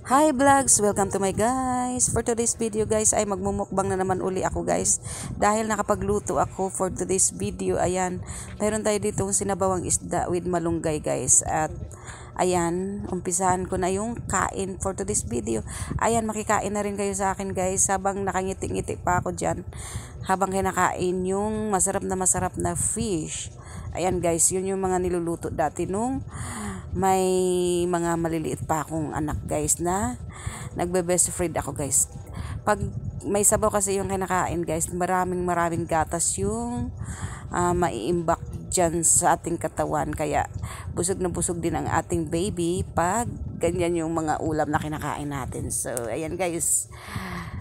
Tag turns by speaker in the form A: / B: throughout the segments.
A: Hi vlogs! Welcome to my guys! For today's video guys ay magmumukbang na naman uli ako guys. Dahil nakapagluto ako for today's video. Ayan, mayroon tayo ditong sinabawang isda with malunggay guys. At ayan, umpisahan ko na yung kain for today's video. Ayan, makikain na rin kayo sa akin guys habang nakangiti-ngiti pa ako dyan. Habang kinakain yung masarap na fish. Ayan guys, yun yung mga niluluto dati nung may mga maliliit pa akong anak guys na nagbe-best friend ako guys. Pag may sabaw kasi yung kinakain guys, maraming gatas yung maiimbak dyan sa ating katawan. Kaya busog na busog din ang ating baby pag ganyan yung mga ulam na kinakain natin. So ayan guys,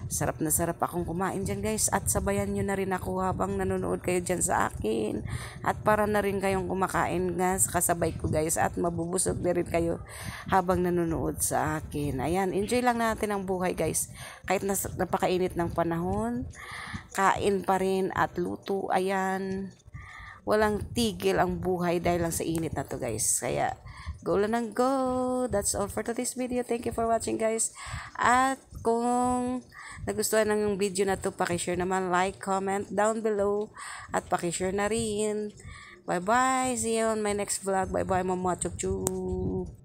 A: sarap na sarap akong kumain dyan guys. At sabayan nyo na rin ako habang nanonood kayo dyan sa akin. At para na rin kayong kumakain nga kasabay ko guys. At mabubusog na rin kayo habang nanonood sa akin. Ayan, enjoy lang natin ang buhay guys. Kahit napakainit ng panahon, kain pa rin at luto. Ayan, walang tigil ang buhay dahil lang sa init na to guys. Kaya go lang ng go. That's all for today's video. Thank you for watching guys. At kung nagustuhan ng video na to, pakishare naman, like, comment down below at pakishare na rin. Bye bye, see you on my next vlog. Bye bye, mama, chup chup.